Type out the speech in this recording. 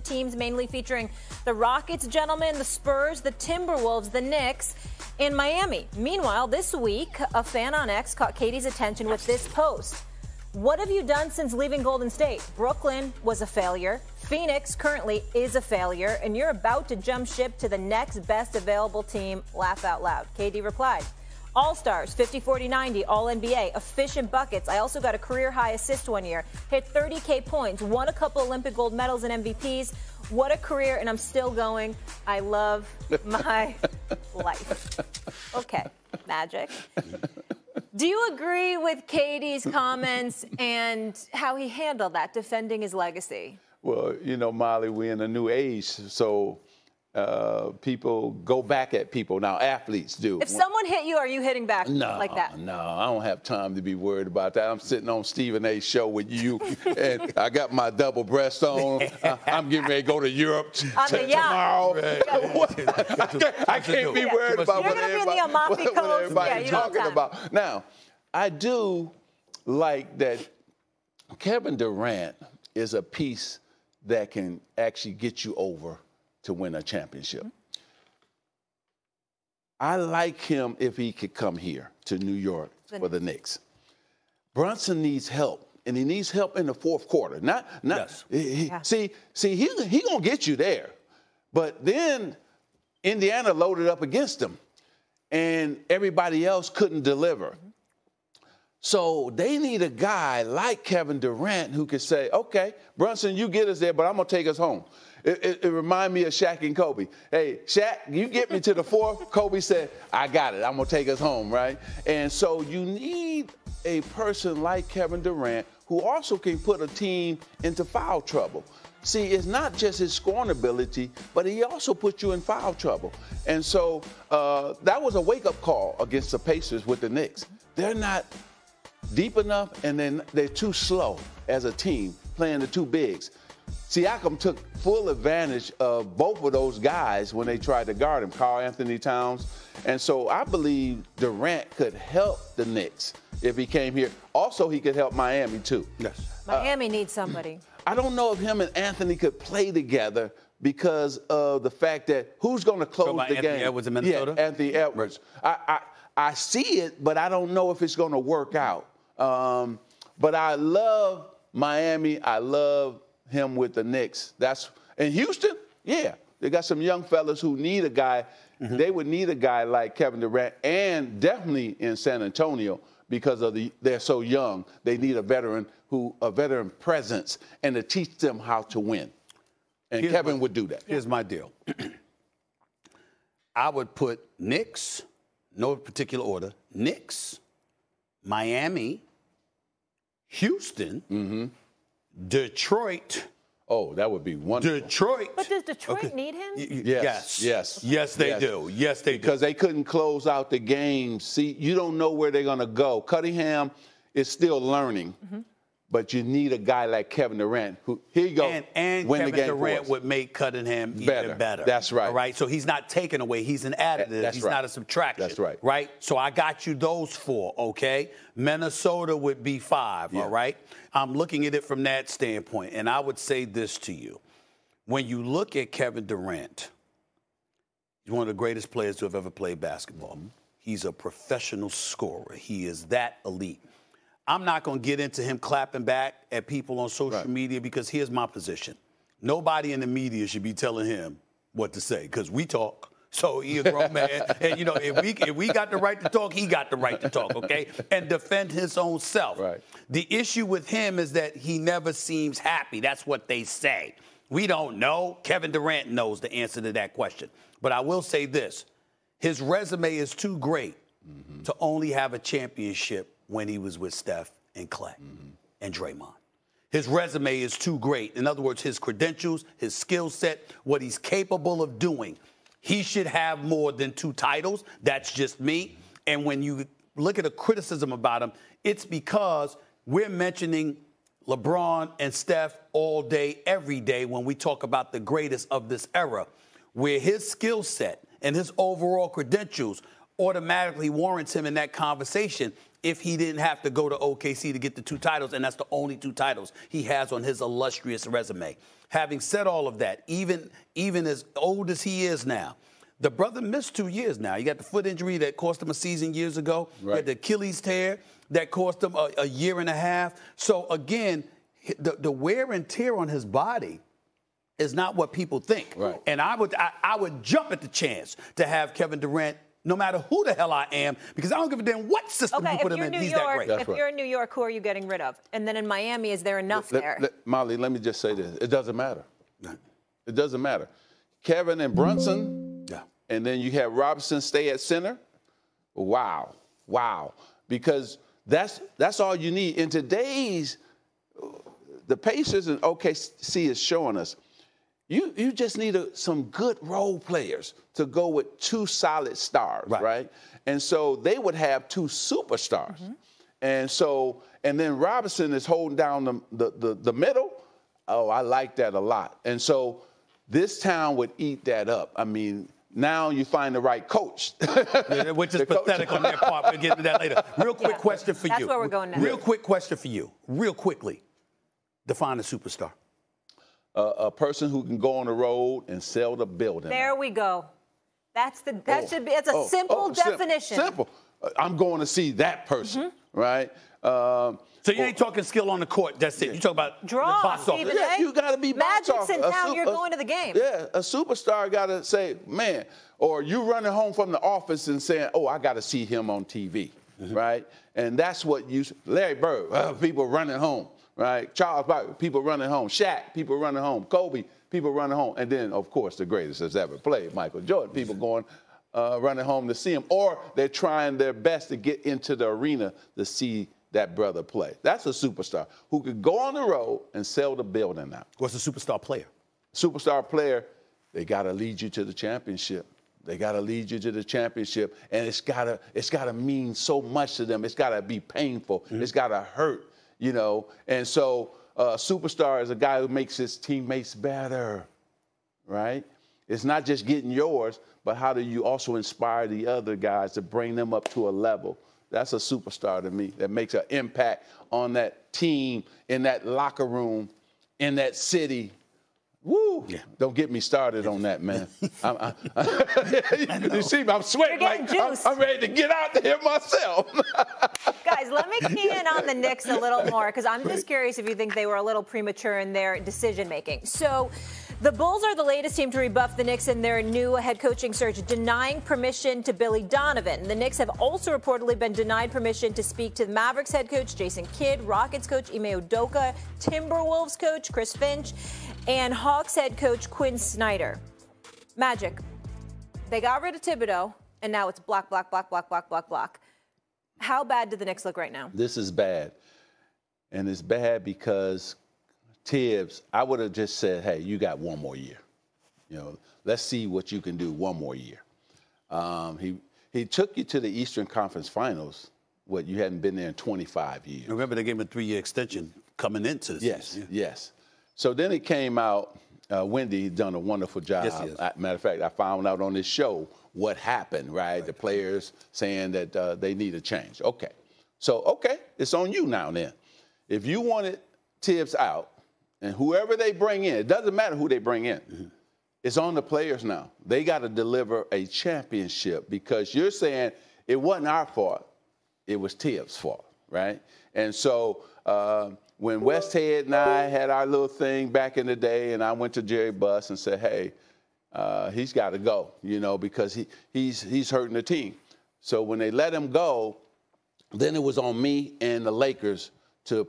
teams mainly featuring the Rockets, gentlemen, the Spurs, the Timberwolves, the Knicks, in Miami. Meanwhile, this week, a fan on X caught Katie's attention with this post. What have you done since leaving Golden State? Brooklyn was a failure. Phoenix currently is a failure. And you're about to jump ship to the next best available team. Laugh out loud. Katie replied, All-Stars, 50, 40, 90, All-NBA, efficient buckets. I also got a career-high assist one year, hit 30K points, won a couple Olympic gold medals and MVPs. What a career, and I'm still going. I love my life. Okay, Magic. Do you agree with Katie's comments and how he handled that, defending his legacy? Well, you know, Molly, we're in a new age, so people go back at people. Now, athletes do. If someone hit you, are you hitting back like that? No, I don't have time to be worried about that. I'm sitting on Stephen A's show with you, and I got my double breast on. I'm getting ready to go to Europe tomorrow. I can't be worried about what everybody's talking about. Now, I do like that Kevin Durant is a piece that can actually get you over to win a championship. I like him if he could come here to New York for the Knicks. Brunson needs help, and he needs help in the fourth quarter. See, he gonna get you there, but then Indiana loaded up against him, and everybody else couldn't deliver. So they need a guy like Kevin Durant who could say, okay, Brunson, you get us there, but I'm going to take us home. It reminds me of Shaq and Kobe. Hey, Shaq, you get me to the fourth. Kobe said, I got it. I'm going to take us home, right? And so you need a person like Kevin Durant who also can put a team into foul trouble. See, it's not just his scoring ability, but he also puts you in foul trouble. And so that was a wake-up call against the Pacers with the Knicks. They're not deep enough, and then they're too slow as a team playing the two bigs. Siakam took full advantage of both of those guys when they tried to guard him, Karl Anthony Towns. And so I believe Durant could help the Knicks if he came here. Also, he could help Miami, too. Yes. Miami needs somebody. I don't know if him and Anthony could play together because of the fact that who's going to close the game? Anthony Edwards in Minnesota? Yeah, Anthony Edwards. I see it, but I don't know if it's going to work out. But I love Miami. I love him with the Knicks. And Houston, yeah, they got some young fellas who need a guy. They would need a guy like Kevin Durant, and definitely in San Antonio because of they're so young. They need a veteran presence and to teach them how to win. And Kevin would do that. Here's my deal. I would put Knicks, no particular order, Knicks, Miami, Houston, Detroit. Oh, that would be wonderful. Detroit. But does Detroit need him? Yes, they do. Yes, they do. Because they couldn't close out the game. See, you don't know where they're going to go. Cunningham is still learning. But you need a guy like Kevin Durant who, here you go, and win Kevin the game Durant would make Cunningham even better. That's right. All right, so he's not taken away. He's an additive. He's not a subtraction. That's right. Right? So I got you those four, okay? Minnesota would be 5, all right? I'm looking at it from that standpoint, and I would say this to you. When you look at Kevin Durant, he's one of the greatest players to have ever played basketball. He's a professional scorer. He is that elite. I'm not going to get into him clapping back at people on social media because here's my position. Nobody in the media should be telling him what to say because we talk. So he's a grown man. And, you know, if we got the right to talk, he got the right to talk, okay? And defend his own self. Right. The issue with him is that he never seems happy. That's what they say. We don't know. Kevin Durant knows the answer to that question. But I will say this. His resume is too great to only have a championship when he was with Steph and Clay and Draymond. His resume is too great. In other words, his credentials, his skill set, what he's capable of doing. He should have more than 2 titles. That's just me. And when you look at a criticism about him, it's because we're mentioning LeBron and Steph all day, every day when we talk about the greatest of this era, where his skill set and his overall credentials automatically warrants him in that conversation if he didn't have to go to OKC to get the 2 titles, and that's the only 2 titles he has on his illustrious resume. having said all of that, even as old as he is now, the brother missed 2 years now. He got the foot injury that cost him a season years ago. Right. He had the Achilles tear that cost him a year and a half. So, again, the wear and tear on his body is not what people think. Right. And I would jump at the chance to have Kevin Durant, no matter who the hell I am, because I don't give a damn what system you put him in. He's that great. If you're in New York, who are you getting rid of? And then in Miami, is there enough there? Molly, let me just say this. It doesn't matter. It doesn't matter. Kevin and Brunson, and then you have Robinson stay at center. Wow. Because that's all you need. In today's, the Pacers and OKC is showing us, you just need some good role players to go with two solid stars, right? And so they would have two superstars. And then Robinson is holding down the middle. Oh, I like that a lot. And so this town would eat that up. I mean, now you find the right coach. Which is pathetic on their part. We'll get to that later. Real quick question for you. That's where we're going now. Real quick question for you. Real quickly. Define a superstar. A person who can go on the road and sell the building. There we go. It's a simple definition. Simple. I'm going to see that person, right? So you ain't talking skill on the court. That's it. You talk about draw. box office. Yeah, you got to be box office. Magic's in town. You're going to the game. Yeah, a superstar got to say, man, or you running home from the office and saying, oh, I got to see him on TV, right? And that's what Larry Bird, people running home. Right, Charles Barkley, people running home. Shaq, people running home. Kobe, people running home. And then, of course, the greatest that's ever played, Michael Jordan, people going running home to see him. Or they're trying their best to get into the arena to see that brother play. That's a superstar who could go on the road and sell the building out. What's a superstar player? Superstar player, they got to lead you to the championship. They got to lead you to the championship. And it's gotta mean so much to them. It's got to be painful. It's got to hurt. You know, and so a superstar is a guy who makes his teammates better, right? It's not just getting yours, but how do you also inspire the other guys to bring them up to a level? That's a superstar to me that makes an impact on that team, in that locker room, in that city. Woo! Yeah. Don't get me started on that, man. You see me, I'm sweating like I'm ready to get out there myself. Guys, let me key in on the Knicks a little more, because I'm just curious if you think they were a little premature in their decision-making. So the Bulls are the latest team to rebuff the Knicks in their new head coaching search, denying permission to Billy Donovan. The Knicks have also reportedly been denied permission to speak to the Mavericks head coach Jason Kidd, Rockets coach Ime Udoka, Timberwolves coach Chris Finch, and Hawks head coach Quinn Snyder. Magic. They got rid of Thibodeau, and now it's block. How bad do the Knicks look right now? This is bad. And it's bad because Tibbs, I would have just said, hey, you got one more year. You know, let's see what you can do one more year. He took you to the Eastern Conference Finals. What, you hadn't been there in 25 years. Remember, they gave him a 3-year extension coming into this. Yes. So then it came out, Wendy done a wonderful job. Yes, he is. Matter of fact, I found out on this show what happened, right? The players saying that they need a change. Okay. So, it's on you now then. If you wanted Tibbs out, and whoever they bring in, it doesn't matter who they bring in. It's on the players now. They got to deliver a championship, because you're saying it wasn't our fault. It was Tibbs' fault, right? And so when Westhead and I had our little thing back in the day, and I went to Jerry Buss and said, hey, he's got to go, you know, because he's hurting the team. So when they let him go, then it was on me and the Lakers to